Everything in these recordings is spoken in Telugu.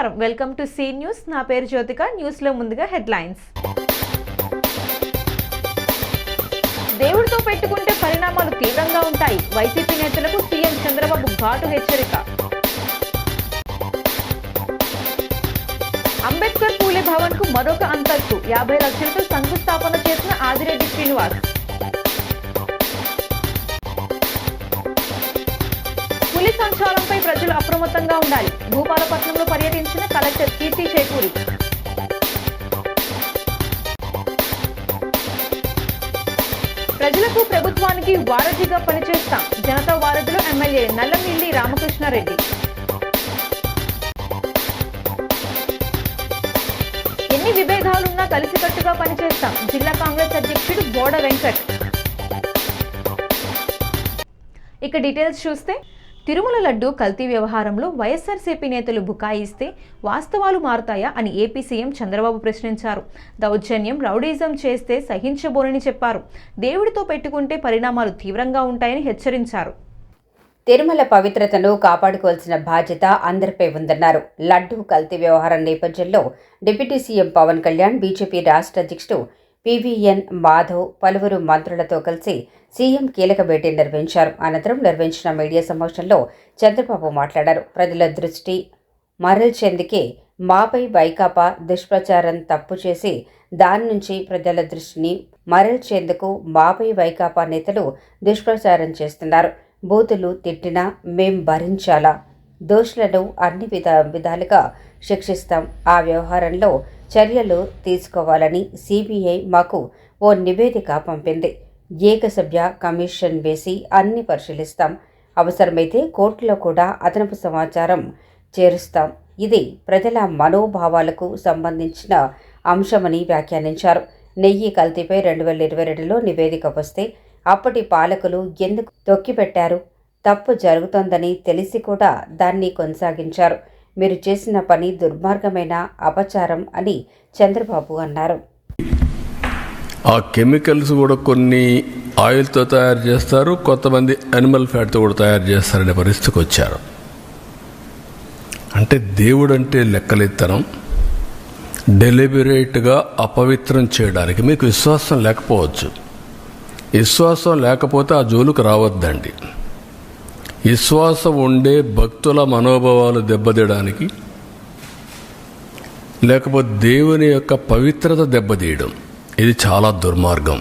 నమస్కారం, వెల్కమ్ టు సి న్యూస్. నా పేరు జ్యోతిక. న్యూస్ లో ముందుగా హెడ్లైన్స్. దేవుడితో పెట్టుకుంటే పరిణామాలు తీవ్రంగా ఉంటాయి. వైసీపీ నేతలకు సీఎం చంద్రబాబు ఘాటు హెచ్చరిక. అంబేద్కర్ పూలే భవన్ కు మరొక అంతస్తు 50 లక్షలతో శంకుస్థాపన చేసిన ఆదిరెడ్డి శ్రీనివాస్. పులి సంచారంపై ప్రజలు అప్రమత్తంగా ఉండాలి. భూపాలపట్నంలో పర్యటించిన కలెక్టర్ కీర్తి చేకూరి. ప్రజలకు ప్రభుత్వానికి వారధిగా పనిచేస్తాం. జనతా వారధిలో ఎమ్మెల్యే నల్లమిల్లి రామకృష్ణారెడ్డి. ఎన్ని విభేదాలున్నా కలిసికట్టుగా పనిచేస్తాం. జిల్లా కాంగ్రెస్ అధ్యక్షుడు బోడ వెంకట్. ఇక డీటెయిల్స్ చూస్తే, తిరుమల లడ్డు కల్తీ వ్యవహారంలో వైఎస్ఆర్సీపీ నేతలు బుకాయిస్తే వాస్తవాలు మారుతాయా అని ఏపీ సీఎం చంద్రబాబు ప్రశ్నించారు. దౌర్జన్యం, రౌడీజం చేస్తే సహించబోనని చెప్పారు. దేవుడితో పెట్టుకుంటే పరిణామాలు తీవ్రంగా ఉంటాయని హెచ్చరించారు. తిరుమల పవిత్రతను కాపాడుకోవాల్సిన బాధ్యత అందరిపై ఉందన్నారు. లడ్డు కల్తీ వ్యవహారం నేపథ్యంలో deputy CM Pawan Kalyan, BJP రాష్ట్ర అధ్యక్షుడు పివిఎన్ మాధవ్ పలువురు మంత్రులతో కలిసి సీఎం కీలక భేటీ నిర్వహించారు. అనంతరం నిర్వహించిన మీడియా సమావేశంలో చంద్రబాబు మాట్లాడారు. ప్రజల దృష్టి మరల్చేందుకే మాపై వైకాపా దుష్ప్రచారం తప్పు చేసి దాని నుంచి ప్రజల దృష్టిని మరల్చేందుకు మాపై వైకాపా నేతలు దుష్ప్రచారం చేస్తున్నారు. బూతులు తిట్టినా మేం భరించాలా? దోషులను అన్ని విధాలుగా శిక్షిస్తాం. ఆ వ్యవహారంలో చర్యలు తీసుకోవాలని సిబిఐ మాకు ఓ నివేదిక పంపింది. ఏకసభ్య కమిషన్ వేసి అన్ని పరిశీలిస్తాం. అవసరమైతే కోర్టులో కూడా అదనపు సమాచారం చేరుస్తాం. ఇది ప్రజల మనోభావాలకు సంబంధించిన అంశమని వ్యాఖ్యానించారు. నెయ్యి కల్తీపై 2022లో నివేదిక వస్తే అప్పటి పాలకులు ఎందుకు తొక్కిపెట్టారు? తప్పు జరుగుతోందని తెలిసి కూడా దాన్ని కొనసాగించారు. మీరు చేసిన పని దుర్మార్గమైన అపచారం అని చంద్రబాబు అన్నారు. ఆ కెమికల్స్ కూడా కొన్ని ఆయిల్తో తయారు చేస్తారు, కొంతమంది యానిమల్ ఫ్యాట్తో కూడా తయారు చేస్తారనే పరిస్థితికి వచ్చారు. అంటే దేవుడు అంటే లెక్కలెత్తనం, డెలిబరేట్గా అపవిత్రం చేయడానికి మీకు విశ్వాసం లేకపోవచ్చు. విశ్వాసం లేకపోతే ఆ జోలుకు రావద్దండి. విశ్వాసం ఉండే భక్తుల మనోభావాలు దెబ్బతీయడానికి, లేకపోతే దేవుని యొక్క పవిత్రత దెబ్బతీయడం, ఇది చాలా దుర్మార్గం.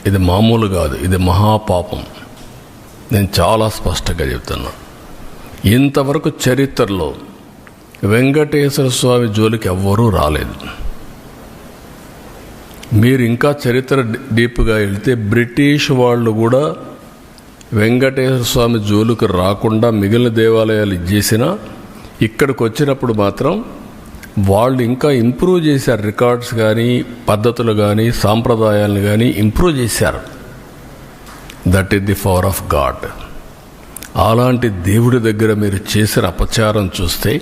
ఇది మామూలు కాదు, ఇది మహాపాపం. నేను చాలా స్పష్టంగా చెప్తున్నా. ఇంతవరకు చరిత్రలో వెంకటేశ్వర స్వామి జోలికి ఎవ్వరూ రాలేదు. మీరు ఇంకా చరిత్ర డీప్గా వెళ్తే బ్రిటిష్ వాళ్ళు కూడా వెంకటేశ్వర స్వామి జోలుకు రాకుండా మిగిలిన దేవాలయాలు చేసినా ఇక్కడికి వచ్చినప్పుడు మాత్రం వాళ్ళు ఇంకా ఇంప్రూవ్ చేశారు. రికార్డ్స్ కానీ, పద్ధతులు కానీ, సాంప్రదాయాలను కానీ ఇంప్రూవ్ చేశారు. That is the power of God. అలాంటి దేవుడి దగ్గర మీరు చేసిన అపచారం చూస్తే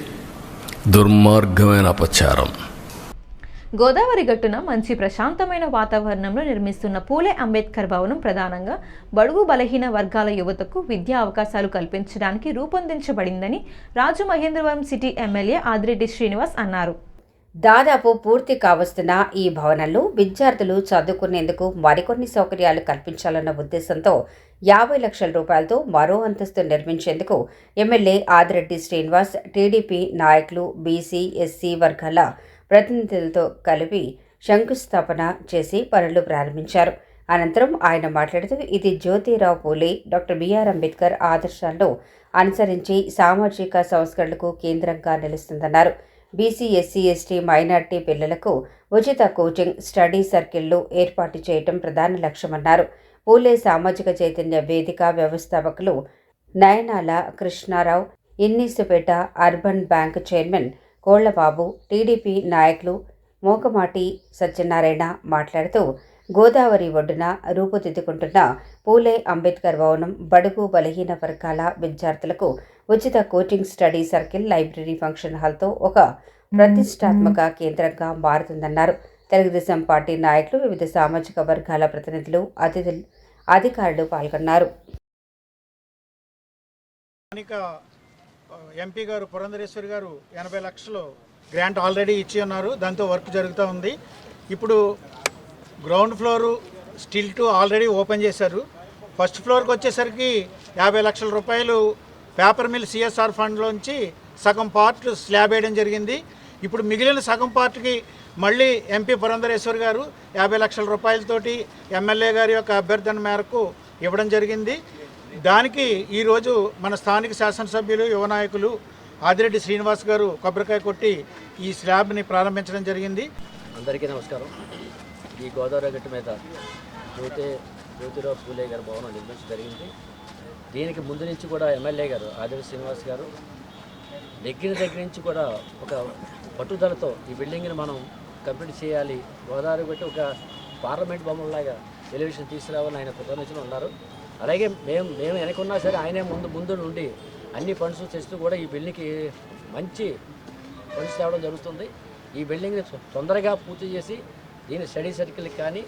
దుర్మార్గమైన అపచారం. గోదావరి గట్టున మంచి ప్రశాంతమైన వాతావరణంలో నిర్మిస్తున్న పూలే అంబేద్కర్ భవనం ప్రధానంగా బడుగు బలహీన వర్గాల యువతకు విద్యా అవకాశాలు కల్పించడానికి రూపొందించబడిందని రాజమహేంద్రవరం సిటీ ఎమ్మెల్యే ఆదిరెడ్డి శ్రీనివాస్ అన్నారు. దాదాపు పూర్తి కావస్తున్న ఈ భవనంలో విద్యార్థులు చదువుకునేందుకు మరికొన్ని సౌకర్యాలు కల్పించాలన్న ఉద్దేశంతో 50 లక్షల రూపాయలతో మరో అంతస్తు నిర్మించేందుకు ఎమ్మెల్యే ఆదిరెడ్డి శ్రీనివాస్, టీడీపీ నాయకులు, బీసీ, ఎస్సీ వర్గాల ప్రతినిధులతో కలిపి శంకుస్థాపన చేసి పనులు ప్రారంభించారు. అనంతరం ఆయన మాట్లాడుతూ, ఇది జ్యోతిరావు పూలే, డాక్టర్ బిఆర్ అంబేద్కర్ ఆదర్శాలను అనుసరించి సామాజిక సంస్కరణలకు కేంద్రంగా నిలుస్తుందన్నారు. బీసీ, ఎస్సీ, ఎస్టీ, మైనార్టీ పిల్లలకు ఉచిత కోచింగ్, స్టడీ సర్కిళ్లు ఏర్పాటు చేయడం ప్రధాన లక్ష్యమన్నారు. పూలే సామాజిక చైతన్య వేదిక వ్యవస్థాపకులు Nayanala Krishnarao, Innispeta urban bank chairman Kollababu, TDP నాయకులు మోకమాటి సత్యనారాయణ మాట్లాడుతూ, గోదావరి ఒడ్డున రూపుదిద్దుకుంటున్న పూలే అంబేద్కర్ భవనం బడుగు బలహీన వర్గాల విద్యార్థులకు ఉచిత coaching, study circle, library, function హాల్తో ఒక ప్రతిష్టాత్మక కేంద్రంగా మారుతుందన్నారు. తెలుగుదేశం పార్టీ నాయకులు, వివిధ సామాజిక వర్గాల ప్రతినిధులు, అధికారులు పాల్గొన్నారు. ఎంపీ గారు పురంధరేశ్వరి గారు 80 లక్షలు గ్రాంట్ ఆల్రెడీ ఇచ్చి ఉన్నారు. దాంతో వర్క్ జరుగుతూ ఉంది. ఇప్పుడు ground floor still 2 already open చేశారు. ఫస్ట్ ఫ్లోర్కి వచ్చేసరికి 50 లక్షల రూపాయలు పేపర్ మిల్ సిఎస్ఆర్ ఫండ్లోంచి సగం పార్ట్ స్లాబ్ వేయడం జరిగింది. ఇప్పుడు మిగిలిన సగం పార్ట్కి మళ్ళీ ఎంపీ పురంధరేశ్వర్ గారు 50 లక్షల రూపాయలతోటి ఎమ్మెల్యే గారి యొక్క అభ్యర్థన మేరకు ఇవ్వడం జరిగింది. దానికి ఈరోజు మన స్థానిక శాసనసభ్యులు యువ నాయకులు ఆదిరెడ్డి శ్రీనివాస్ గారు కొబ్బరికాయ కొట్టి ఈ స్లాబ్ని ప్రారంభించడం జరిగింది. అందరికీ నమస్కారం. ఈ గోదావరి గట్టు మీద జ్యోతిరావు పూలే గారి భవనం నిర్మించడం జరిగింది. దీనికి ముందు నుంచి కూడా ఎమ్మెల్యే గారు ఆదిరెడ్డి శ్రీనివాస్ గారు దగ్గర నుంచి కూడా ఒక పట్టుదలతో ఈ బిల్డింగ్ని మనం కంప్లీట్ చేయాలి, గోదావరి గట్టు ఒక పార్లమెంట్ బొమ్మలాగా టెలివిజన్ తీసుకురావాలని ఆయన ప్రతినిధులు ఉన్నారు. అలాగే మేము వెనకున్నా సరే ఆయనే ముందు నుండి అన్ని ఫండ్స్ తెస్తూ కూడా ఈ బిల్డింగ్కి మంచి ఫండ్స్ తేవడం జరుగుతుంది. ఈ బిల్డింగ్ని తొందరగా పూర్తి చేసి దీని స్టడీ సర్కిల్కి కానీ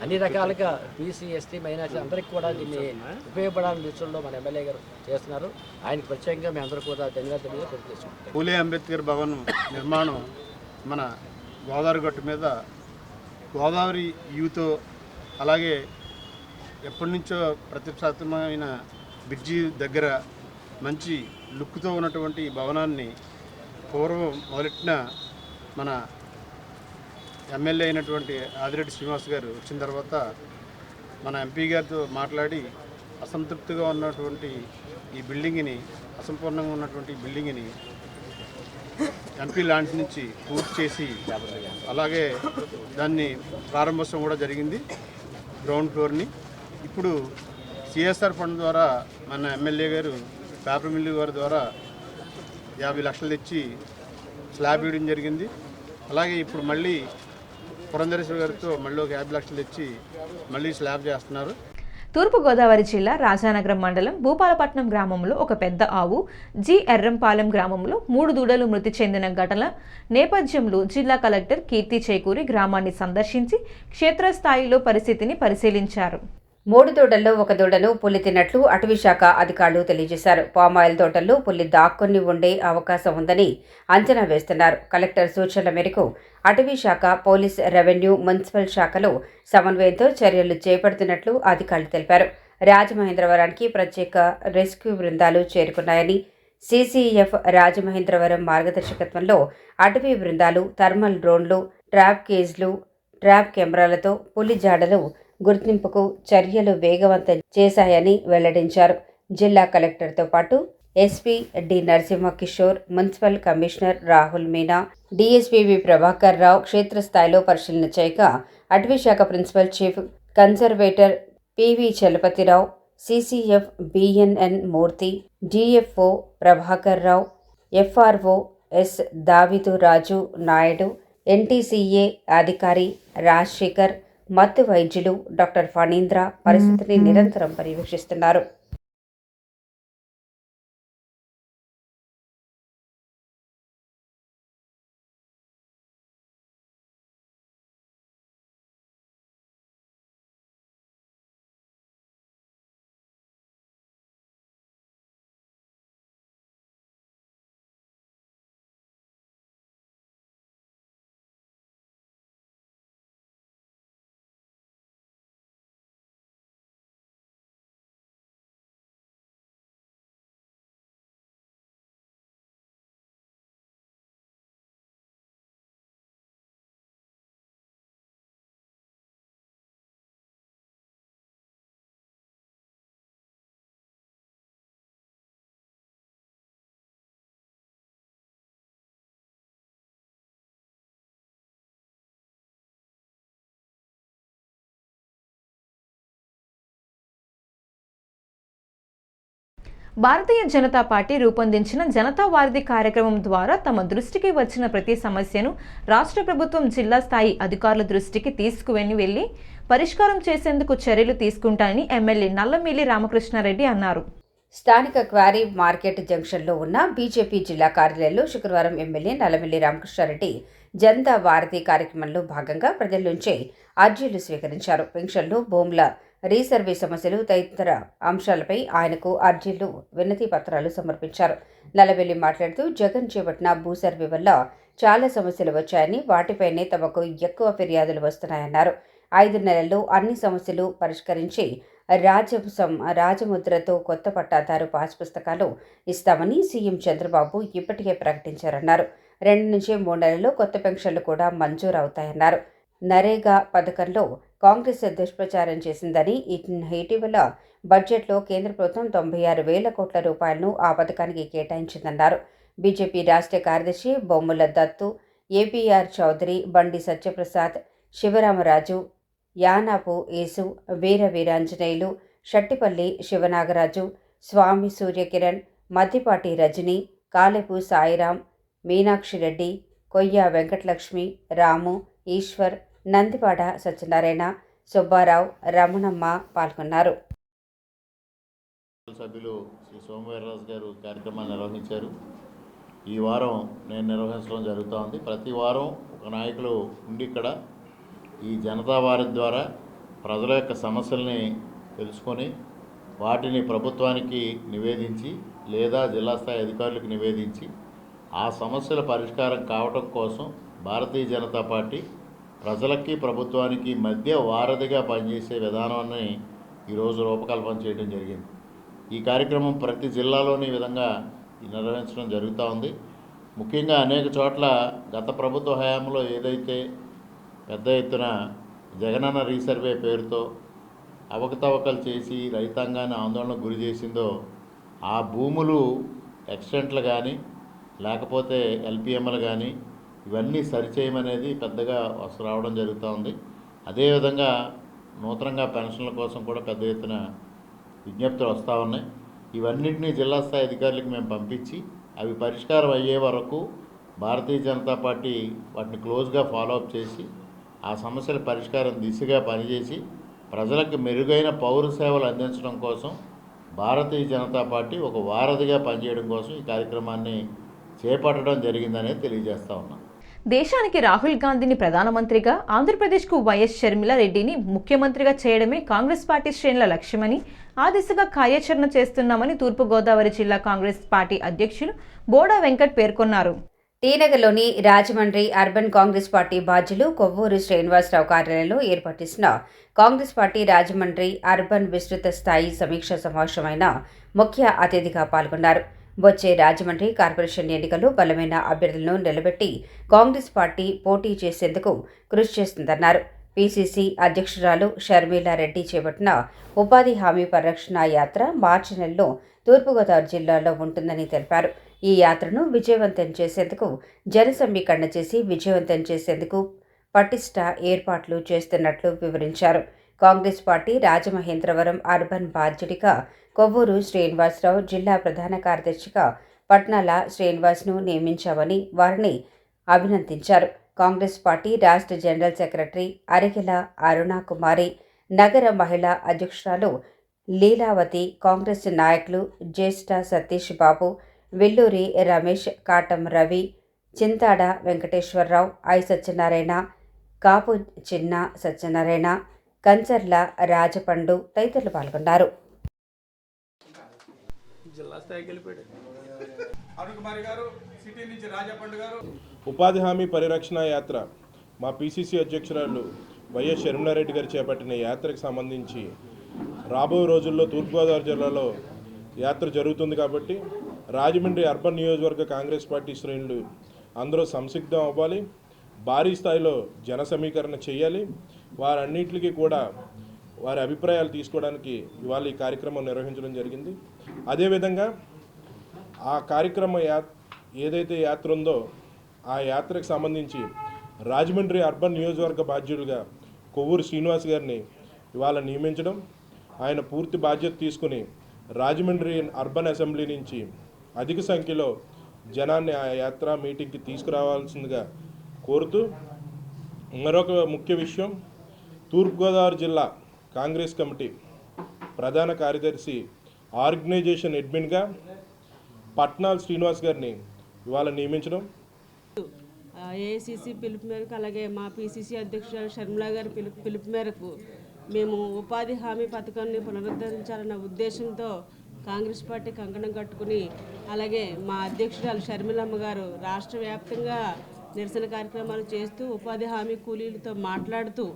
అన్ని రకాలుగా బీసీ ఎస్టీ మైనార్టీ అందరికీ కూడా దీన్ని ఉపయోగపడాలని దృష్టిలో మన ఎమ్మెల్యే గారు చేస్తున్నారు. ఆయనకు ప్రత్యేకంగా మేము అందరూ కూడా ధన్యవాదాలు తెలియజేసుకుంటాం. పూలే అంబేద్కర్ భవన్ నిర్మాణం మన గోదావరి గట్టు మీద గోదావరి యూతో అలాగే ఎప్పటి నుంచో ప్రతిష్టాత్మకమైన బ్రిడ్జి దగ్గర మంచి లుక్తో ఉన్నటువంటి ఈ భవనాన్ని పూర్వం మొదలెట్టిన మన ఎమ్మెల్యే అయినటువంటి ఆదిరెడ్డి శ్రీనివాస్ గారు వచ్చిన తర్వాత మన ఎంపీ గారితో మాట్లాడి అసంతృప్తిగా ఉన్నటువంటి ఈ బిల్డింగ్ని, అసంపూర్ణంగా ఉన్నటువంటి బిల్డింగ్ని ఎంపీ ల్యాండ్స్ నుంచి పూర్తి చేసి అలాగే దాన్ని ప్రారంభోత్సవం కూడా జరిగింది గ్రౌండ్ ఫ్లోర్ని. ఇప్పుడు సిఎస్ఆర్ ఫండ్ ద్వారా మన ఎమ్మెల్యే గారు పేపర్ మిల్లు గారి ద్వారా 50 లక్షలు తెచ్చి స్లాబ్ వేయడం జరిగింది. అలాగే ఇప్పుడు మళ్ళీ పురంధరేశ్వర్ గారితో మళ్ళీ ఒక 50 లక్షలు తెచ్చి మళ్ళీ స్లాబ్ చేస్తున్నారు. తూర్పుగోదావరి జిల్లా రాజానగరం మండలం భూపాలపట్నం గ్రామంలో ఒక పెద్ద ఆవు, జి ఎర్రంపాలెం గ్రామంలో 3 దూడలు మృతి చెందిన ఘటన నేపథ్యంలో జిల్లా కలెక్టర్ కీర్తి చేకూరి గ్రామాన్ని సందర్శించి క్షేత్రస్థాయిలో పరిస్థితిని పరిశీలించారు. 3 దూడల్లో 1 దూడను పులి తిన్నట్లు అటవీశాఖ అధికారులు తెలియజేశారు. పామాయిల్ తోటల్లో పులి దాక్కుని ఉండే అవకాశం ఉందని అంచనా వేస్తున్నారు. కలెక్టర్ సూచనల మేరకు అటవీశాఖ, పోలీస్, రెవెన్యూ, మున్సిపల్ శాఖలు సమన్వయంతో చర్యలు చేపడుతున్నట్లు అధికారులు తెలిపారు. రాజమహేంద్రవరానికి ప్రత్యేక రెస్క్యూ బృందాలు చేరుకున్నాయని, సీసీఎఫ్ రాజమహేంద్రవరం మార్గదర్శకత్వంలో అటవీ బృందాలు థర్మల్ డ్రోన్లు, ట్రాప్ కేజ్లు, ట్రాప్ కెమెరాలతో పులి జాడలు గుర్తింపుకు చర్యలు వేగవంతం చేశాయని వెల్లడించారు. జిల్లా కలెక్టర్తో పాటు SP D Narasimha Kishore, municipal commissioner Rahul Meena, DSP Prabhakar Rao క్షేత్రస్థాయిలో పరిశీలన చేయగా అటవీశాఖ principal chief conservator PV Chalapathirao, CCF BNN Murthy, DFO Prabhakar Rao, FRO S David Raju Naidu, NTCA అధికారి రాజశేఖర్, మత్తు వైద్యులు డాక్టర్ ఫణీంద్ర పరిస్థితిని నిరంతరం పర్యవేక్షిస్తున్నారు. భారతీయ జనతా పార్టీ రూపొందించిన జనతా వారధి కార్యక్రమం ద్వారా తమ దృష్టికి వచ్చిన ప్రతి సమస్యను రాష్ట్ర ప్రభుత్వం జిల్లా స్థాయి అధికారుల దృష్టికి తీసుకువెళ్లి పరిష్కారం చేసేందుకు చర్యలు తీసుకుంటానని ఎమ్మెల్యే నల్లమిల్లి రామకృష్ణారెడ్డి అన్నారు. స్థానిక క్వారీ మార్కెట్ జంక్షన్లో ఉన్న బీజేపీ జిల్లా కార్యాలయంలో శుక్రవారం ఎమ్మెల్యే నల్లమిల్లి రామకృష్ణారెడ్డి జనతా వారధి కార్యక్రమంలో భాగంగా ప్రజల నుంచే అర్జీలు స్వీకరించారు. పెన్షన్లు, భూముల రీసర్వే సమస్యలు తదితర అంశాలపై ఆయనకు అర్జీలు, వినతి పత్రాలు సమర్పించారు. నల్లబెల్లి మాట్లాడుతూ జగన్ చేపట్టిన భూ సర్వే వల్ల చాలా సమస్యలు వచ్చాయని, వాటిపైనే తమకు ఎక్కువ ఫిర్యాదులు వస్తున్నాయన్నారు. 5 నెలల్లో అన్ని సమస్యలు పరిష్కరించి రాజముద్రతో కొత్త పట్టాదారు పాస్ పుస్తకాలు ఇస్తామని సీఎం చంద్రబాబు ఇప్పటికే ప్రకటించారన్నారు. 2 నుంచి 3 నెలల్లో కొత్త పెన్షన్లు కూడా మంజూరవుతాయన్నారు. నరేగా పథకంలో కాంగ్రెస్ దుష్ప్రచారం చేసిందని, ఇటీవల బడ్జెట్లో కేంద్ర ప్రభుత్వం 96,000 కోట్ల రూపాయలను ఆ పథకానికి కేటాయించిందన్నారు. బీజేపీ రాష్ట్ర కార్యదర్శి బొమ్మల దత్తు, ఏపీఆర్ చౌదరి, బండి సత్యప్రసాద్, శివరామరాజు, యానాపు యేసు, వీర వీరాంజనేయులు, షట్టిపల్లి శివనాగరాజు, స్వామి సూర్యకిరణ్, మద్దిపాటి రజని, కాలెపు సాయిరాం, మీనాక్షిరెడ్డి, కొయ్య వెంకటలక్ష్మి, రాము, ఈశ్వర్, నందివాడ సత్యనారాయణ, సుబ్బారావు, రమణమ్మ పాల్గొన్నారు. సభ్యులు శ్రీ సోమవీర్రాజు గారు కార్యక్రమాన్ని నిర్వహించారు. ఈ వారం నేను నిర్వహించడం జరుగుతోంది. ప్రతి వారం ఒక నాయకులు ఉండి ఇక్కడ ఈ జనతా వారి ద్వారా ప్రజల యొక్క సమస్యల్ని తెలుసుకొని వాటిని ప్రభుత్వానికి నివేదించి లేదా జిల్లా స్థాయి అధికారులకు నివేదించి ఆ సమస్యల పరిష్కారం కావటం కోసం భారతీయ జనతా పార్టీ ప్రజలకి ప్రభుత్వానికి మధ్య వారధిగా పనిచేసే విధానాన్ని ఈరోజు రూపకల్పన చేయడం జరిగింది. ఈ కార్యక్రమం ప్రతి జిల్లాలోని ఈ విధంగా నిర్వహించడం జరుగుతూ ఉంది. ముఖ్యంగా అనేక చోట్ల గత ప్రభుత్వ హయాంలో ఏదైతే పెద్ద ఎత్తున జగనన్న రీసర్వే పేరుతో అవకతవకలు చేసి రైతాంగాన్ని ఆందోళనకు గురి చేసిందో ఆ భూములు ఎక్స్టెంట్లు కానీ లేకపోతే ఎల్పిఎంలు కానీ ఇవన్నీ సరిచేయమనేది పెద్దగా రావడం జరుగుతూ ఉంది. అదేవిధంగా నూతనంగా పెన్షన్ల కోసం కూడా పెద్ద ఎత్తున విజ్ఞప్తులు వస్తూ ఉన్నాయి. ఇవన్నింటినీ జిల్లా స్థాయి అధికారులకు మేము పంపించి అవి పరిష్కారం అయ్యే వరకు భారతీయ జనతా పార్టీ వాటిని క్లోజ్గా ఫాలోఅప్ చేసి ఆ సమస్యల పరిష్కారం దిశగా పనిచేసి ప్రజలకు మెరుగైన పౌర సేవలు అందించడం కోసం భారతీయ జనతా పార్టీ ఒక వారధిగా పనిచేయడం కోసం ఈ కార్యక్రమాన్ని చేపట్టడం జరిగిందనే తెలియజేస్తా ఉన్నాం. దేశానికి రాహుల్ గాంధీని ప్రధానమంత్రిగా, ఆంధ్రప్రదేశ్కు వైఎస్ షర్మిలా రెడ్డిని ముఖ్యమంత్రిగా చేయడమే కాంగ్రెస్ పార్టీ శ్రేణుల లక్ష్యమని, ఆ దిశగా కార్యాచరణ చేస్తున్నామని తూర్పుగోదావరి జిల్లా కాంగ్రెస్ పార్టీ అధ్యక్షులు బోడా వెంకట్ పేర్కొన్నారు. టీనగర్లోని రాజమండ్రి అర్బన్ కాంగ్రెస్ పార్టీ బాధ్యులు కొవ్వూరు శ్రీనివాసరావు కార్యాలయంలో ఏర్పాటు చేసిన కాంగ్రెస్ పార్టీ రాజమండ్రి అర్బన్ విస్తృత స్థాయి సమీక్ష సమావేశమైన ముఖ్య అతిథిగా పాల్గొన్నారు. వచ్చే రాజమండ్రి కార్పొరేషన్ ఎన్నికల్లో బలమైన అభ్యర్థులను నిలబెట్టి కాంగ్రెస్ పార్టీ పోటీ చేసేందుకు కృషి చేస్తుందన్నారు. పీసీసీ అధ్యక్షురాలు షర్మిలా రెడ్డి చేపట్టిన ఉపాధి హామీ పరిరక్షణ యాత్ర మార్చి నెలలో తూర్పుగోదావరి జిల్లాలో ఉంటుందని తెలిపారు. ఈ యాత్రను విజయవంతం చేసేందుకు జనసమీకరణ చేసి విజయవంతం చేసేందుకు పటిష్ట ఏర్పాట్లు చేస్తున్నట్లు వివరించారు. కాంగ్రెస్ పార్టీ రాజమహేంద్రవరం అర్బన్ బాధ్యుడిగా కొవ్వూరు శ్రీనివాసరావు, జిల్లా ప్రధాన కార్యదర్శిగా పట్నాల శ్రీనివాస్ను నియమించామని వారిని అభినందించారు. కాంగ్రెస్ పార్టీ రాష్ట్ర జనరల్ సెక్రటరీ అరికెల అరుణాకుమారి, నగర మహిళా అధ్యక్షురాలు లీలావతి, కాంగ్రెస్ నాయకులు జ్యేష్ఠ సతీష్ బాబు, వెల్లూరి రమేష్, కాటం రవి, చింతాడ వెంకటేశ్వరరావు, ఐ సత్యనారాయణ, కాపు చిన్న సత్యనారాయణ, కంచర్ల రాజపండు తదితరులు పాల్గొన్నారు. ఉపాధి హామీ పరిరక్షణ యాత్ర మా పీసీసీ అధ్యక్షురాలు వైఎస్ షర్మిలారెడ్డి గారు చేపట్టిన యాత్రకు సంబంధించి రాబోయే రోజుల్లో తూర్పుగోదావరి జిల్లాలో యాత్ర జరుగుతుంది కాబట్టి రాజమండ్రి అర్బన్ నియోజకవర్గ కాంగ్రెస్ పార్టీ శ్రేణులు అందరూ సంసిద్ధం అవ్వాలి. భారీ స్థాయిలో జన సమీకరణ చేయాలి. వారన్నింటికి కూడా వారి అభిప్రాయాలు తీసుకోవడానికి ఇవాళ ఈ కార్యక్రమం నిర్వహించడం జరిగింది. అదేవిధంగా ఆ కార్యక్రమ ఏదైతే యాత్ర ఉందో ఆ యాత్రకు సంబంధించి రాజమండ్రి అర్బన్ నియోజకవర్గ బాధ్యులుగా కొవ్వూరు శ్రీనివాస్ గారిని ఇవాళ నియమించడం, ఆయన పూర్తి బాధ్యత తీసుకుని రాజమండ్రి అర్బన్ అసెంబ్లీ నుంచి అధిక సంఖ్యలో జనాన్ని ఆ యాత్ర మీటింగ్కి తీసుకురావాల్సిందిగా కోరుతూ, మరొక ముఖ్య విషయం, తూర్పుగోదావరి జిల్లా కాంగ్రెస్ కమిటీ ప్రధాన కార్యదర్శి ఆర్గనైజేషన్ అడ్మిన్గా పట్నాల శ్రీనివాస్ గారిని ఇవాళ నియమించడం, ఏఐసిసి పిలుపు మేరకు అలాగే మా పిసిసి అధ్యక్షురాలు షర్మిలా గారి పిలుపు మేరకు మేము ఉపాధి హామీ పథకాన్ని పునరుద్ధరించాలన్న ఉద్దేశంతో కాంగ్రెస్ పార్టీ కంకణం కట్టుకుని, అలాగే మా అధ్యక్షురాలు షర్మిలమ్మ గారు రాష్ట్ర వ్యాప్తంగా నిరసన కార్యక్రమాలు చేస్తూ ఉపాధి హామీ కూలీలతో మాట్లాడుతూ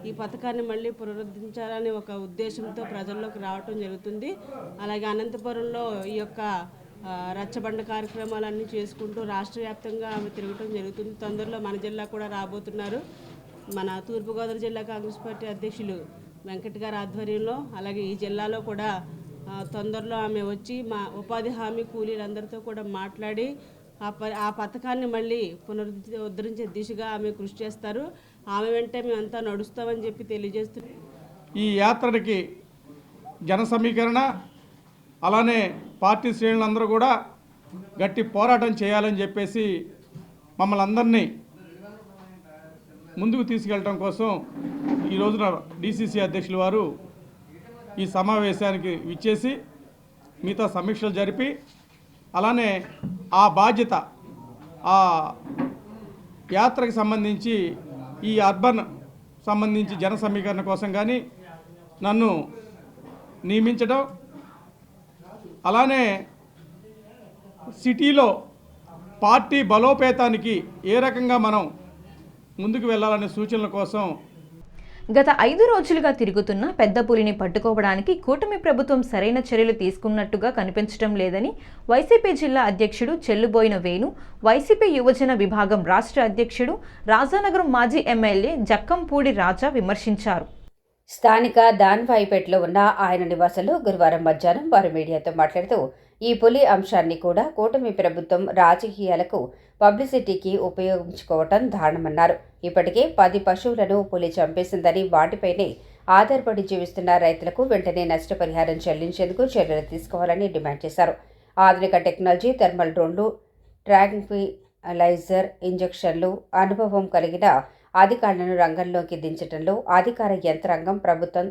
ఈ పథకాన్ని మళ్ళీ పునరుద్ధరించాలని ఒక ఉద్దేశంతో ప్రజల్లోకి రావటం జరుగుతుంది. అలాగే అనంతపురంలో ఈ యొక్క రచ్చబండ కార్యక్రమాలన్నీ చేసుకుంటూ రాష్ట్ర వ్యాప్తంగా ఆమె తిరగటం జరుగుతుంది. తొందరలో మన జిల్లా కూడా రాబోతున్నారు. మన తూర్పుగోదావరి జిల్లా కాంగ్రెస్ పార్టీ అధ్యక్షులు వెంకట్ గారి ఆధ్వర్యంలో, అలాగే ఈ జిల్లాలో కూడా తొందరలో ఆమె వచ్చి మా ఉపాధి హామీ కూలీలందరితో కూడా మాట్లాడి ఆ పథకాన్ని మళ్ళీ పునరుద్ధరించే దిశగా ఆమె కృషి చేస్తారు. ఆమె వెంటే మేమంతా నడుస్తామని చెప్పి తెలియజేస్తున్నాం. ఈ యాత్రకి జన సమీకరణ, అలానే పార్టీ శ్రేణులందరూ కూడా గట్టి పోరాటం చేయాలని చెప్పేసి మమ్మల్ని అందరినీ ముందుకు తీసుకెళ్ళటం కోసం ఈ రోజున డీసీసీ అధ్యక్షుల వారు ఈ సమావేశానికి విచ్చేసి మీతో సమీక్షలు జరిపి, అలానే ఆ బాధ్యత, ఆ యాత్రకు సంబంధించి ఈ అర్బన్ సంబంధించి జన సమీకరణ కోసం కానీ నన్ను నియమించడం, అలానే సిటీలో పార్టీ బలోపేతానికి ఏ రకంగా మనం ముందుకు వెళ్ళాలనే సూచనల కోసం గత 5 రోజులుగా తిరుగుతున్న పెద్ద పులిని పట్టుకోవడానికి కూటమి ప్రభుత్వం సరైన చర్యలు తీసుకున్నట్టుగా కనిపించడం లేదని వైసీపీ జిల్లా అధ్యక్షుడు చెల్లుబోయిన వేణు, వైసీపీ యువజన విభాగం రాష్ట్ర అధ్యక్షుడు, రాజానగరం మాజీ ఎమ్మెల్యే జక్కంపూడి రాజా విమర్శించారు. స్థానిక దాన్వాయిపేటలో ఉన్న ఆయన నివాసంలో గురువారం మధ్యాహ్నం వారు మీడియాతో మాట్లాడుతూ, ఈ పులి అంశాన్ని కూడా కూటమి ప్రభుత్వం రాజకీయాలకు, పబ్లిసిటీకి ఉపయోగించుకోవటం దారుణమన్నారు. ఇప్పటికే 10 పశువులను పులి చంపేసిందని, వాటిపైనే ఆధారపడి జీవిస్తున్న రైతులకు వెంటనే నష్టపరిహారం చెల్లించేందుకు చర్యలు తీసుకోవాలని డిమాండ్ చేశారు. ఆధునిక టెక్నాలజీ, థర్మల్ డ్రోన్లు, ట్రాంక్విలైజర్ ఇంజెక్షన్లు, అనుభవం కలిగిన అధికారులను రంగంలోకి దించడంలో అధికార యంత్రాంగం, ప్రభుత్వం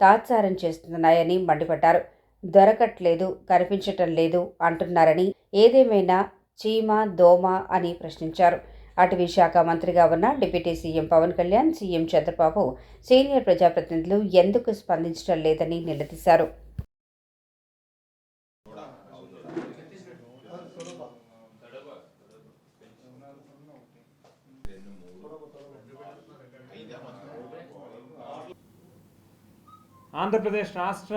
తాత్సారం చేస్తున్నాయని మండిపడ్డారు. దొరకట్లేదు, కనిపించటం లేదు అంటున్నారని, ఏదేమైనా చీమ, దోమ అని ప్రశ్నించారు. అటవీ శాఖ మంత్రిగా ఉన్న deputy CM Pawan Kalyan, CM Chandrababu, senior ప్రజాప్రతినిధులు ఎందుకు స్పందించడం లేదని నిలదీశారు. ఆంధ్రప్రదేశ్ రాష్ట్ర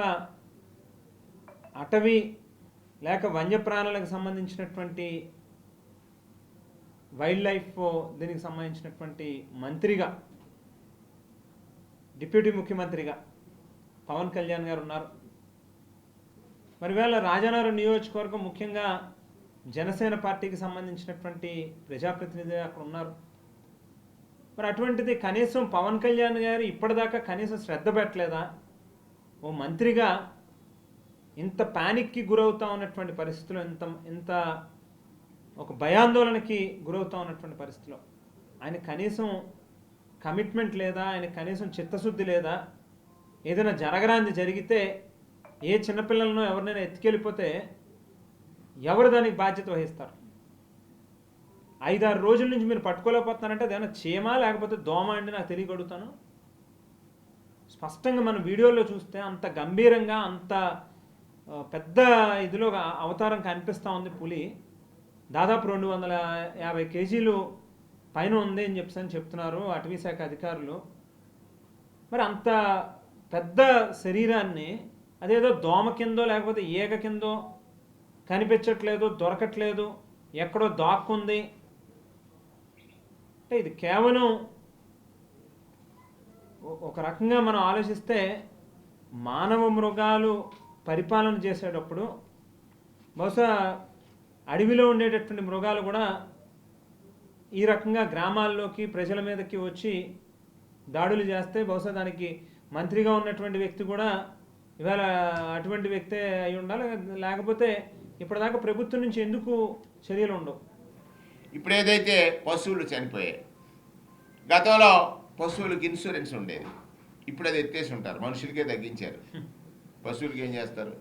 అటవీ లేక వన్యప్రాణులకు సంబంధించినటువంటి వైల్డ్ లైఫ్ దీనికి సంబంధించినటువంటి మంత్రిగా, డిప్యూటీ ముఖ్యమంత్రిగా పవన్ కళ్యాణ్ గారు ఉన్నారు. మరి వేళ రాజానగరం నియోజకవర్గం ముఖ్యంగా జనసేన పార్టీకి సంబంధించినటువంటి ప్రజాప్రతినిధి అక్కడ ఉన్నారు. మరి అటువంటిది కనీసం పవన్ కళ్యాణ్ గారు ఇప్పటిదాకా కనీసం శ్రద్ధ పెట్టలేదా? ఓ మంత్రిగా ఇంత ప్యానిక్కి గురవుతా ఉన్నటువంటి పరిస్థితిలో, ఇంత ఒక భయాందోళనకి గురవుతా ఉన్నటువంటి పరిస్థితిలో ఆయన కనీసం కమిట్మెంట్ లేదా? ఆయన కనీసం చిత్తశుద్ధి లేదా? ఏదైనా జరగరాంది జరిగితే, ఏ చిన్నపిల్లలను ఎవరినైనా ఎత్తుకెళ్ళిపోతే ఎవరు దానికి బాధ్యత వహిస్తారు? 5-6 రోజుల నుంచి మీరు పట్టుకోలేకపోతున్నారంటే అదేమైనా చీమ లేకపోతే దోమ అండి నాకు తెలియగలుగుతాను. స్పష్టంగా మన వీడియోలో చూస్తే అంత గంభీరంగా, అంత పెద్ద ఇదిలో అవతారం కనిపిస్తూ ఉంది పులి. దాదాపు 250 కేజీలు పైన ఉంది అని చెప్తున్నారు అటవీ శాఖ అధికారులు. మరి అంత పెద్ద శరీరాన్ని అదేదో దోమ కిందో లేకపోతే ఈగ కిందో కనిపించట్లేదు, దొరకట్లేదు, ఎక్కడో దాక్కుంది అంటే ఇది కేవలం ఒక రకంగా మనం ఆలోచిస్తే మానవ మృగాలు పరిపాలన చేసేటప్పుడు బహుశా అడవిలో ఉండేటటువంటి మృగాలు కూడా ఈ రకంగా గ్రామాల్లోకి, ప్రజల మీదకి వచ్చి దాడులు చేస్తే బహుశా దానికి మంత్రిగా ఉన్నటువంటి వ్యక్తి కూడా ఇవాళ అటువంటి వ్యక్తే అయి ఉండాలి. లేకపోతే ఇప్పటిదాకా ప్రభుత్వం నుంచి ఎందుకు చర్యలు ఉండవు? ఇప్పుడు ఏదైతే పశువులు చనిపోయాయి, గతంలో పశువులకు ఇన్సూరెన్స్ ఉండేది, ఇప్పుడు అది ఎత్తేసి ఉంటారు, మనుషులకే తగ్గించారు. పశువులకి ఏం చేస్తారు?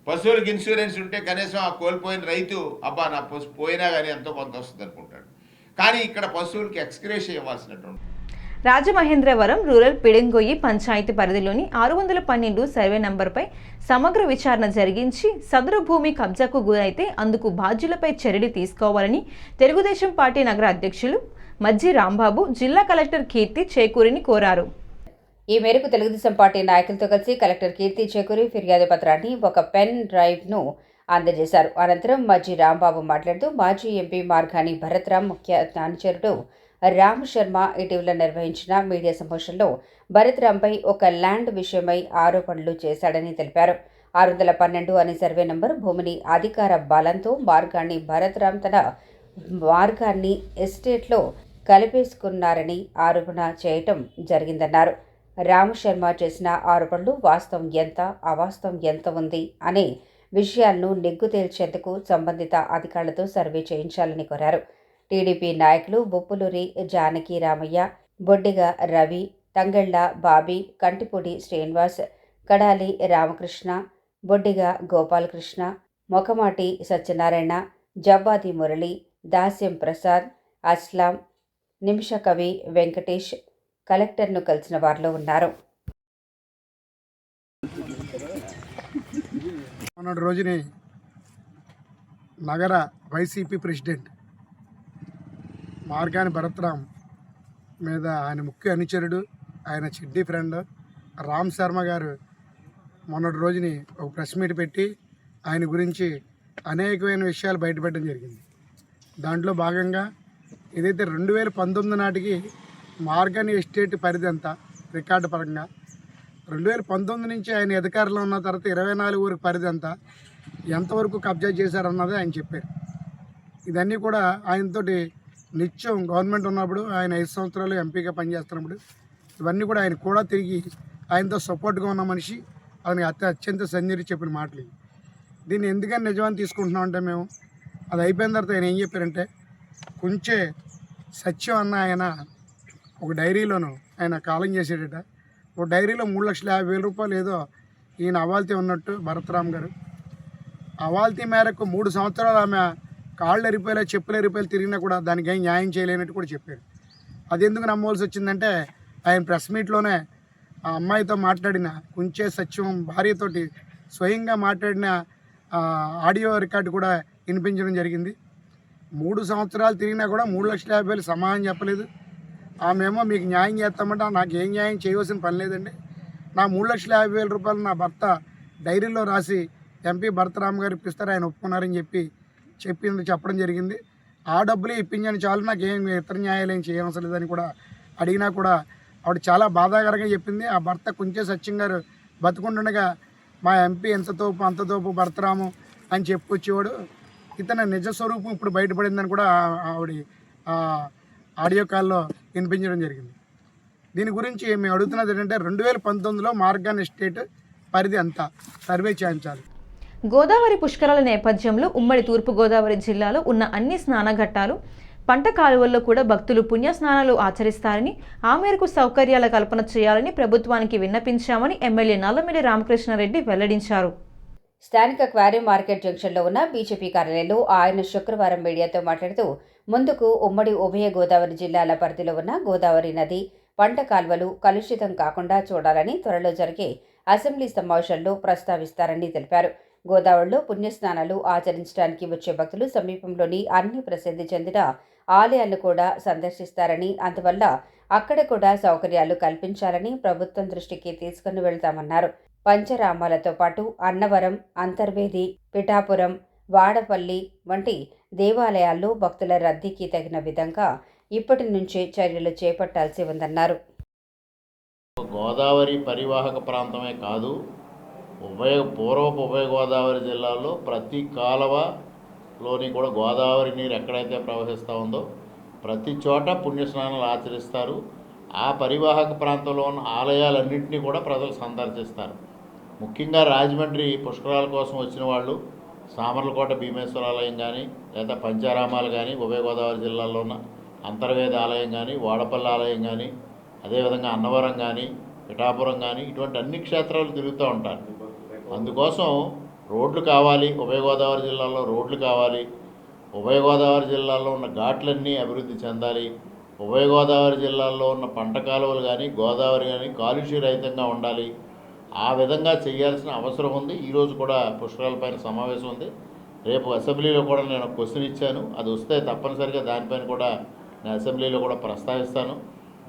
పశువులకు ఇన్సూరెన్స్ ఉంటే కనీసం ఆ కోల్పోయిన రైతు అబ్బా నా పశువు పోయినా కానీ ఎంతో కొంత వస్తుంది అనుకుంటాడు. కానీ ఇక్కడ పశువులకి ఎక్స్గ్రేషియా ఇవ్వాల్సినటువంటి. రాజమహేంద్రవరం రూరల్ పిడంగొయ్యి పంచాయతీ పరిధిలోని 612 సర్వే నంబర్పై సమగ్ర విచారణ జరిగించి సదరు భూమి కబ్జాకు గురైతే అందుకు బాధ్యులపై చర్యలు తీసుకోవాలని తెలుగుదేశం పార్టీ నగర అధ్యక్షులు మజ్జి రాంబాబు జిల్లా కలెక్టర్ కీర్తి చేకూరిని కోరారు. ఈ మేరకు తెలుగుదేశం పార్టీ నాయకులతో కలిసి కలెక్టర్ కీర్తి చేకూరి ఫిర్యాదు పత్రాన్ని ఒక పెన్ డ్రైవ్ను అందజేశారు. అనంతరం మజ్జి రాంబాబు మాట్లాడుతూ మాజీ ఎంపీ మార్గాని భరత్రామ్ ముఖ్య అనుచరుడు రామ్ శర్మ ఇటీవల నిర్వహించిన మీడియా సమావేశంలో భరత్రాంపై ఒక ల్యాండ్ విషయమై ఆరోపణలు చేశాడని తెలిపారు. 612 అనే సర్వే నంబర్ భూమిని అధికార బలంతో మార్గాన్ని భరత్రామ్ తన మార్గాన్ని ఎస్టేట్లో కలిపేసుకున్నారని ఆరోపణ చేయటం జరిగిందన్నారు. రామ్ శర్మ చేసిన ఆరోపణలు వాస్తవం ఎంత అవాస్తవం ఎంత ఉంది అనే విషయాలను నిగ్గు తేల్చేందుకు సంబంధిత అధికారులతో సర్వే చేయించాలని కోరారు. టీడీపీ నాయకులు బొప్పులూరి జానకి రామయ్య, బొడ్డిగ రవి, తంగెళ్ల బాబీ, కంటిపూడి శ్రీనివాస్, కడాలి రామకృష్ణ, బొడ్డిగ గోపాలకృష్ణ, మొకమాటి సత్యనారాయణ, జవ్వాది మురళి, దాస్యం ప్రసాద్, అస్లాం, నిమిషకవి వెంకటేష్ కలెక్టర్ను కలిసిన వారిలో ఉన్నారు. మొన్నటి రోజుని నగర వైసీపీ ప్రెసిడెంట్ మార్గాని భరత్రామ్ మీద ఆయన ముఖ్య అనుచరుడు, ఆయన చెడ్డీ ఫ్రెండ్ రామ్ శర్మ గారు మొన్నటి రోజుని ఒక ప్రెస్ మీట్ పెట్టి ఆయన గురించి అనేకమైన విషయాలు బయటపెట్టడం జరిగింది. దాంట్లో భాగంగా ఏదైతే 2019 నాటికి మార్గాని ఎస్టేట్ పరిధి ఎంత రికార్డు పరంగా 2019 నుంచి ఆయన అధికారంలో ఉన్న తర్వాత 24 వరకు పరిధి ఎంతవరకు కబ్జా చేశారన్నది ఆయన చెప్పారు. ఇదన్నీ కూడా ఆయనతోటి నిత్యం గవర్నమెంట్ ఉన్నప్పుడు ఆయన 5 సంవత్సరాలు ఎంపీగా పనిచేస్తున్నప్పుడు ఇవన్నీ కూడా ఆయన కూడా తిరిగి ఆయనతో సపోర్ట్గా ఉన్న మనిషి ఆయన అత్యంత సన్నిధి చెప్పిన మాటలు. దీన్ని ఎందుకని నిజమని తీసుకుంటున్నామంటే మేము అది అయిపోయిన తర్వాత ఆయన ఏం చెప్పారంటే కొంచెం సత్యం అన్న ఆయన ఒక డైరీలోను ఆయన కాలం చేసేటట. ఒక డైరీలో 3,50,000 రూపాయలు ఏదో ఈయన అవాల్తీ ఉన్నట్టు భరత్రామ్ గారు అవాల్తీ మేరకు 3 సంవత్సరాలు ఆమె కాళ్ళు ఎరిపోయేలా చెప్పులు ఎరిపోయేలా తిరిగినా కూడా దానికి ఏం న్యాయం చేయలేనట్టు కూడా చెప్పారు. అది ఎందుకు నమ్మవలసి వచ్చిందంటే ఆయన ప్రెస్ మీట్లోనే ఆ అమ్మాయితో మాట్లాడిన కొంచెం సత్యం భార్యతోటి స్వయంగా మాట్లాడిన ఆడియో రికార్డు కూడా వినిపించడం జరిగింది. 3 సంవత్సరాలు తిరిగినా కూడా 3,50,000 సమాధానం చెప్పలేదు. ఆమెమో మీకు న్యాయం చేస్తామంటే నాకు ఏం న్యాయం చేయవలసిన పని లేదండి, నా 3,50,000 రూపాయలు నా భర్త డైరీలో రాసి ఎంపీ భరత్రామ్ గారు ఇప్పిస్తారు, ఆయన ఒప్పుకున్నారని చెప్పడం జరిగింది. ఆ డబ్బులే ఇప్పించని చాలు, నాకు ఏం ఇతర న్యాయాలు ఏం చేయవలసిన లేదని కూడా అడిగినా కూడా ఆవిడ చాలా బాధాకరంగా చెప్పింది. ఆ భర్త కొంచెం సత్యం గారు బతుకుంటుండగా మా ఎంపీ ఎంత తోపు అంత తోపు భరత్రాము అని చెప్పుకొచ్చేవాడు, ఇతని నిజ స్వరూపం ఇప్పుడు బయటపడిందని కూడా ఆవిడ ఆడియో కాల్లో వినిపించడం జరిగింది. దీని గురించి మేము అడుగుతున్నది ఏంటంటే 2019లో మార్గాన్ ఎస్టేట్ పరిధి అంతా సర్వే చేయించాలి. గోదావరి పుష్కరాల నేపథ్యంలో ఉమ్మడి తూర్పుగోదావరి జిల్లాలో ఉన్న అన్ని స్నానఘట్టాలు పంట కాలువల్లో కూడా భక్తులు పుణ్యస్నానాలు ఆచరిస్తారని, ఆ మేరకు సౌకర్యాల కల్పన చేయాలని ప్రభుత్వానికి విన్నపించామని ఎమ్మెల్యే నల్లమిల్లి రామకృష్ణారెడ్డి వెల్లడించారు. స్థానిక క్వారీ మార్కెట్ జంక్షన్లో ఉన్న బీజేపీ కార్యాలయంలో ఆయన శుక్రవారం మీడియాతో మాట్లాడుతూ ముందుకు ఉమ్మడి ఉభయ గోదావరి జిల్లాల పరిధిలో ఉన్న గోదావరి నది పంట కాల్వలు కలుషితం కాకుండా చూడాలని త్వరలో జరిగే అసెంబ్లీ సమావేశంలో ప్రస్తావిస్తారని తెలిపారు. గోదావరిలో పుణ్యస్నానాలు ఆచరించడానికి వచ్చే భక్తులు సమీపంలోని అన్ని ప్రసిద్ధి చెందిన ఆలయాలను కూడా సందర్శిస్తారని, అందువల్ల అక్కడ కూడా సౌకర్యాలు కల్పించాలని ప్రభుత్వం దృష్టికి తీసుకుని వెళ్తామన్నారు. పంచరామాలతో పాటు అన్నవరం, అంతర్వేది, పిఠాపురం, వాడపల్లి వంటి దేవాలయాల్లో భక్తుల రద్దీకి తగిన విధంగా ఇప్పటి నుంచే చర్యలు చేపట్టాల్సి ఉందన్నారు. గోదావరి పరివాహక ప్రాంతమే కాదు, పూర్వపు ఉభయ గోదావరి జిల్లాల్లో ప్రతి కాలువలోని కూడా గోదావరి నీరు ఎక్కడైతే ప్రవహిస్తూ ఉందో ప్రతి చోట పుణ్యస్నానాలు ఆచరిస్తారు. ఆ పరివాహక ప్రాంతంలో ఉన్న ఆలయాలన్నింటినీ కూడా ప్రజలు సందర్శిస్తారు. ముఖ్యంగా రాజమండ్రి పుష్కరాల కోసం వచ్చిన వాళ్ళు సామర్లకోట భీమేశ్వర ఆలయం కానీ, లేదా పంచారామాలు కానీ, ఉభయ గోదావరి జిల్లాలో ఉన్న అంతర్వేద ఆలయం కానీ, వాడపల్లి ఆలయం కానీ, అదేవిధంగా అన్నవరం కానీ, పిఠాపురం కానీ, ఇటువంటి అన్ని క్షేత్రాలు తిరుగుతూ ఉంటారు. అందుకోసం రోడ్లు కావాలి, ఉభయ గోదావరి జిల్లాలో రోడ్లు కావాలి, ఉభయ గోదావరి జిల్లాలో ఉన్న ఘాట్లన్నీ అభివృద్ధి చెందాలి, ఉభయ గోదావరి జిల్లాల్లో ఉన్న పంట కాలువలు కానీ గోదావరి కానీ కాలుష్య రహితంగా ఉండాలి. ఆ విధంగా చేయాల్సిన అవసరం ఉంది. ఈరోజు కూడా పుష్కరాలపైన సమావేశం ఉంది. రేపు అసెంబ్లీలో కూడా నేను క్వశ్చన్ ఇచ్చాను. అది వస్తే తప్పనిసరిగా దానిపైన కూడా నేను అసెంబ్లీలో కూడా ప్రస్తావిస్తాను.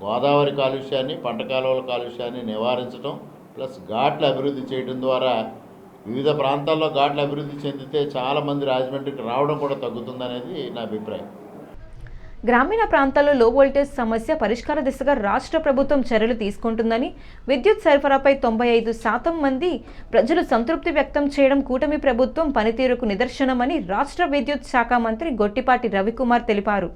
గోదావరి కాలుష్యాన్ని, పంట కాలువల కాలుష్యాన్ని నివారించడం ప్లస్ ఘాట్లు అభివృద్ధి చేయడం ద్వారా వివిధ ప్రాంతాల్లో ఘాట్లు అభివృద్ధి చెందితే చాలామంది రాజమండ్రికి రావడం కూడా తగ్గుతుందనేది నా అభిప్రాయం. గ్రామీణ ప్రాంతాల్లో లో వోల్టేజ్ సమస్య పరిష్కార దిశగా రాష్ట్ర ప్రభుత్వం చర్యలు తీసుకుంటుందని, విద్యుత్ సరఫరాపై 95% మంది ప్రజలు సంతృప్తి వ్యక్తం చేయడం కూటమి ప్రభుత్వం పనితీరుకు నిదర్శనమని రాష్ట్ర విద్యుత్ శాఖ మంత్రి గొట్టిపాటి రవికుమార్ తెలిపారు.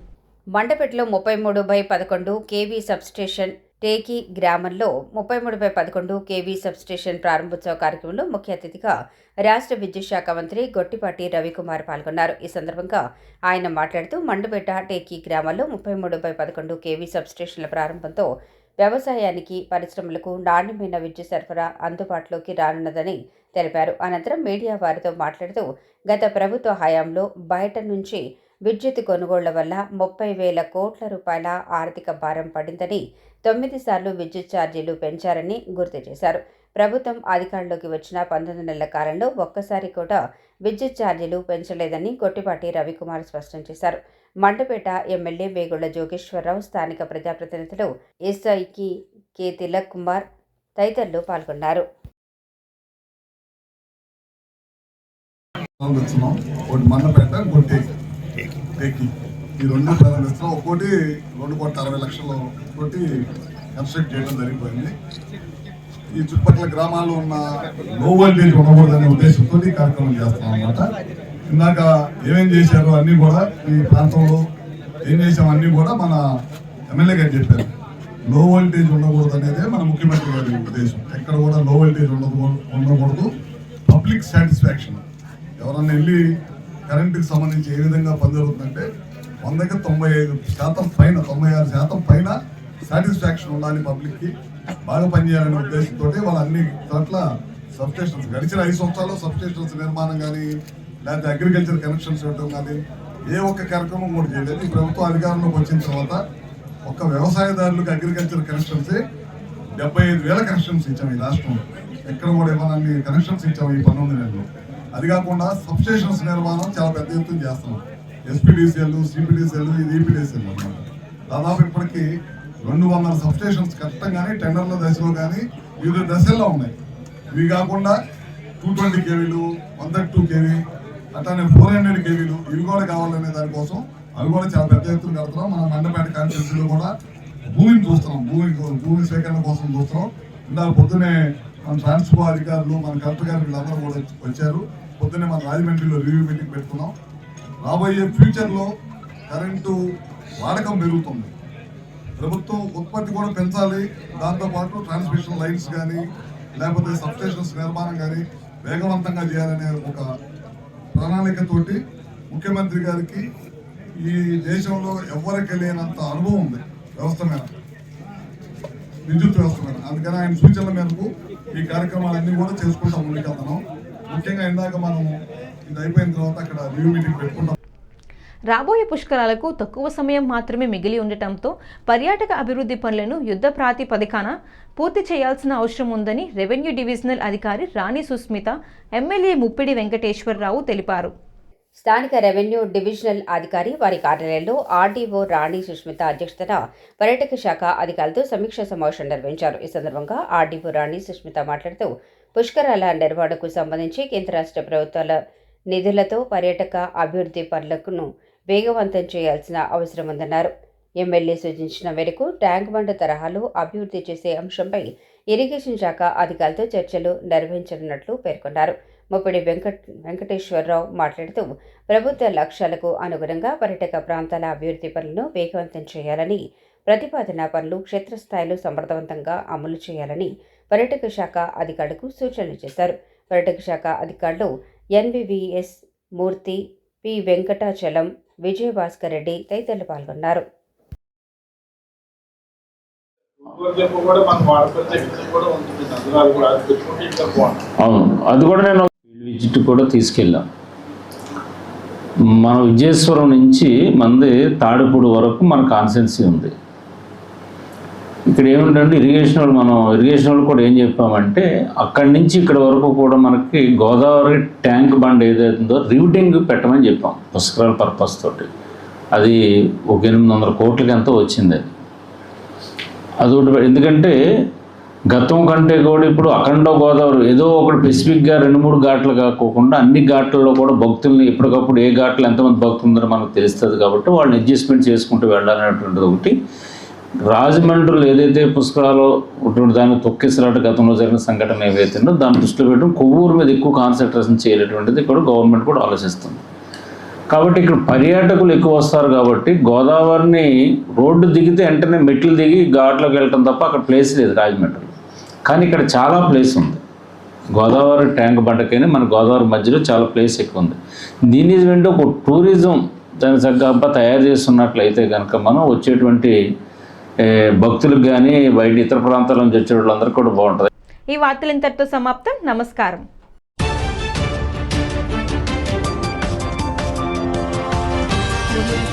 మండపేటలో 33/11 కేవీ సబ్స్టేషన్ టేకి గ్రామంలో 33/11 కేవీ సబ్స్టేషన్ ప్రారంభోత్సవ కార్యక్రమంలో ముఖ్య అతిథిగా రాష్ట్ర విద్యుత్ శాఖ మంత్రి గొట్టిపాటి రవికుమార్ పాల్గొన్నారు. ఈ సందర్భంగా ఆయన మాట్లాడుతూ మండపేట టేకి గ్రామాల్లో 33/11 కేవీ సబ్స్టేషన్ల ప్రారంభంతో వ్యవసాయానికి, పరిశ్రమలకు నాణ్యమైన విద్యుత్ సరఫరా అందుబాటులోకి రానున్నదని తెలిపారు. అనంతరం మీడియా వారితో మాట్లాడుతూ గత ప్రభుత్వ హయాంలో బయట నుంచి విద్యుత్ కొనుగోళ్ల వల్ల 30,000 కోట్ల రూపాయల ఆర్థిక భారం పడిందని, 9 సార్లు విద్యుత్ ఛార్జీలు పెంచారని గుర్తు చేశారు. ప్రభుత్వం అధికారంలోకి వచ్చిన 19 నెలల కాలంలో ఒక్కసారి కూడా విద్యుత్ ఛార్జీలు పెంచలేదని గొట్టిపాటి రవికుమార్ స్పష్టం చేశారు. మండపేట ఎమ్మెల్యే వేగుళ్ల జోగేశ్వరరావు, స్థానిక ప్రజాప్రతినిధులు ఎస్ఐకి కె తిలక్ కుమార్ తదితరులు పాల్గొన్నారు. ఈ రెండు ప్రారంభిస్తున్నాం. ఒక్కోటి 2,60,00,000 తోటి కన్స్ట్రక్ట్ చేయడం జరిగిపోయింది. ఈ చుట్టుపక్కల గ్రామాల్లో ఉన్న లో వోల్టేజ్ ఉండకూడదనే ఉద్దేశంతో ఈ కార్యక్రమం చేస్తాం అన్నమాట. ఇందాక ఏమేం చేశారో అన్నీ కూడా ఈ ప్రాంతంలో ఏం చేసాం అన్నీ కూడా మన ఎమ్మెల్యే గారు చెప్పారు. లో వోల్టేజ్ ఉండకూడదు అనేదే మన ముఖ్యమంత్రి గారి ఉద్దేశం. ఎక్కడ కూడా లో వోల్టేజ్ ఉండకూడదు. పబ్లిక్ సాటిస్ఫాక్షన్, ఎవరన్నా వెళ్ళి కరెంటుకి సంబంధించి ఏ విధంగా పని జరుగుతుందంటే 100కి 95% పైన 96% పైన సాటిస్ఫాక్షన్ ఉండాలి. పబ్లిక్కి బాగా పనిచేయాలనే ఉద్దేశంతో వాళ్ళు అన్ని చోట్ల సబ్స్టేషన్స్ గడిచిన 5 సంవత్సరాల్లో సబ్స్టేషన్స్ నిర్మాణం కానీ లేకపోతే అగ్రికల్చర్ కనెక్షన్స్ ఇవ్వడం కానీ ఏ ఒక్క కార్యక్రమం కూడా చేయలేదు. ఈ ప్రభుత్వం అధికారంలోకి వచ్చిన తర్వాత ఒక్క వ్యవసాయదారులకు అగ్రికల్చర్ కనెక్షన్సే 75,000 కనెక్షన్స్ ఇచ్చాము ఈ రాష్ట్రంలో. ఎక్కడ కూడా ఇవ్వనన్ని కనెక్షన్స్ ఇచ్చాము ఈ 19 నెలల్లో. అది కాకుండా సబ్స్టేషన్స్ నిర్మాణం చాలా పెద్ద ఎత్తున చేస్తున్నాం. ఎస్పీడీసీఎల్, సిపిడిసిఎల్, ఈపీడీసీఎల్ అన్నమాట. దాదాపు ఇప్పటికీ 200 సబ్స్టేషన్స్ కష్టంగానే టెండర్ల దశలో కానీ వివిధ దశల్లో ఉన్నాయి. ఇవి కాకుండా 220 కేవీలు, 132 కేవీ, అట్లానే 400 కేవీలు ఇవి కూడా కావాలనే దానికోసం అవి కూడా చాలా పెద్ద ఎత్తున కడుతున్నాం. మన మండపేట కాన్స్టిట్యూన్సీలో కూడా భూమిని చూస్తున్నాం, భూమి సేకరణ కోసం చూస్తున్నాం. ఇందాక పొద్దునే మన ట్రాన్స్పో అధికారులు, మన కలెక్టర్ గారు వీళ్ళందరూ కూడా వచ్చారు. పొద్దున్నే మన రాజమండ్రిలో రివ్యూ మీటింగ్ పెట్టుకున్నాం. రాబోయే ఫ్యూచర్లో కరెంటు వాడకం పెరుగుతుంది. ప్రభుత్వం ఉత్పత్తి కూడా పెంచాలి. దాంతోపాటు ట్రాన్స్మిషన్ లైన్స్ కానీ లేకపోతే సబ్స్టేషన్స్ నిర్మాణం కానీ వేగవంతంగా చేయాలనే ఒక ప్రణాళికతోటి ముఖ్యమంత్రి గారికి ఈ దేశంలో ఎవరికి లేనంత అనుభవం ఉంది వ్యవస్థ మీద, విద్యుత్ వ్యవస్థ మీద. అందుకని ఆయన సూచనల మేరకు ఈ కార్యక్రమాలన్నీ కూడా చేసుకుంటాం ముందుకెళ్తున్నాం. ముఖ్యంగా ఇందాక మనం ఇది అయిపోయిన తర్వాత అక్కడ రివ్యూ మీటింగ్ పెట్టుకుంటాం. రాబోయే పుష్కరాలకు తక్కువ సమయం మాత్రమే మిగిలి ఉండటంతో పర్యాటక అభివృద్ధి పనులను యుద్ధ ప్రాతిపదికన పూర్తి చేయాల్సిన అవసరం ఉందని రెవెన్యూ డివిజనల్ అధికారి రాణి సుస్మిత ఎమ్మెల్యే ముప్పిడి వెంకటేశ్వరరావు తెలిపారు. స్థానిక రెవెన్యూ డివిజనల్ అధికారి వారి కార్యాలయంలో ఆర్డీఓ రాణి సుస్మిత అధ్యక్షతన పర్యాటక శాఖ అధికారులతో సమీక్షా సమావేశం నిర్వహించారు. ఈ సందర్భంగా ఆర్డీఓ రాణి సుస్మిత మాట్లాడుతూ పుష్కరాల నిర్వహణకు సంబంధించి కేంద్ర రాష్ట్ర ప్రభుత్వాల నిధులతో పర్యాటక అభివృద్ధి పనులను వేగవంతం చేయాల్సిన అవసరం ఉందన్నారు. ఎమ్మెల్యే సూచించిన మేరకు ట్యాంక్ బండ్ తరహాలో అభివృద్ధి చేసే అంశంపై ఇరిగేషన్ శాఖ అధికారులతో చర్చలు నిర్వహించనున్నట్లు పేర్కొన్నారు. ముప్పిడి వెంకటేశ్వరరావు మాట్లాడుతూ ప్రభుత్వ లక్ష్యాలకు అనుగుణంగా పర్యాటక ప్రాంతాల అభివృద్ధి పనులను వేగవంతం చేయాలని, ప్రతిపాదన పనులు క్షేత్రస్థాయిలో సమర్థవంతంగా అమలు చేయాలని పర్యాటక శాఖ అధికారులకు సూచనలు చేశారు. పర్యాటక శాఖ అధికారులు ఎన్వివిఎస్ మూర్తి, పి వెంకటాచలం, విజయభాస్కర్ రెడ్డి తదితరులు పాల్గొన్నారు. అవును, అది కూడా నేను విజిట్ కూడా తీసుకెళ్ళాం. మన విజయేశ్వరం నుంచి మంది తాడిపూడి వరకు మన కాన్సెన్సీ ఉంది. ఇక్కడ ఏమిటంటే ఇరిగేషన్ వాళ్ళు కూడా ఏం చెప్పామంటే అక్కడి నుంచి ఇక్కడ వరకు కూడా మనకి గోదావరి ట్యాంక్ బండ్ ఏదైతుందో రివిటింగ్ పెట్టమని చెప్పాం పుష్కరాల పర్పస్ తోటి. అది ఒక 800 కోట్లకి ఎంతో వచ్చింది అది ఒకటి. ఎందుకంటే గతం కంటే కూడా ఇప్పుడు అఖండ గోదావరి ఏదో ఒకటి స్పెసిఫిక్గా 2-3 ఘాట్లు కాకోకుండా అన్ని ఘాట్లలో కూడా భక్తుల్ని ఎప్పటికప్పుడు ఏ ఘాట్లో ఎంతమంది భక్తులు ఉందో మనకు తెలుస్తుంది కాబట్టి వాళ్ళు అడ్జస్ట్మెంట్ చేసుకుంటూ వెళ్ళాలనేటువంటిది ఒకటి. రాజమండ్రిలో ఏదైతే పుష్కరాలు దాన్ని తొక్కిసలాట గతంలో జరిగిన సంఘటన ఏవైతుందో దాన్ని దృష్టిలో పెట్టడం కొవ్వూరు మీద ఎక్కువ కాన్సన్ట్రేషన్ చేయలేటువంటిది కూడా గవర్నమెంట్ కూడా ఆలోచిస్తుంది. కాబట్టి ఇక్కడ పర్యాటకులు ఎక్కువ వస్తారు కాబట్టి గోదావరిని రోడ్డు దిగితే వెంటనే మెట్లు దిగి ఘాట్లోకి వెళ్ళటం తప్ప అక్కడ ప్లేస్ లేదు రాజమండ్రిలో. కానీ ఇక్కడ చాలా ప్లేస్ ఉంది. గోదావరి ట్యాంక్ బండకైనా మన గోదావరి మధ్యలో చాలా ప్లేస్ ఎక్కువ ఉంది. దీని వెంట ఒక టూరిజం దాని తగ్గ తయారు చేస్తున్నట్లయితే కనుక మనం వచ్చేటువంటి భక్తులకు కానీ బయట ఇతర ప్రాంతాల నుంచి వచ్చే వాళ్ళందరికీ కూడా బాగుంటుంది. ఈ వార్తలు ఇంతటితో సమాప్తం. నమస్కారం. Thank you.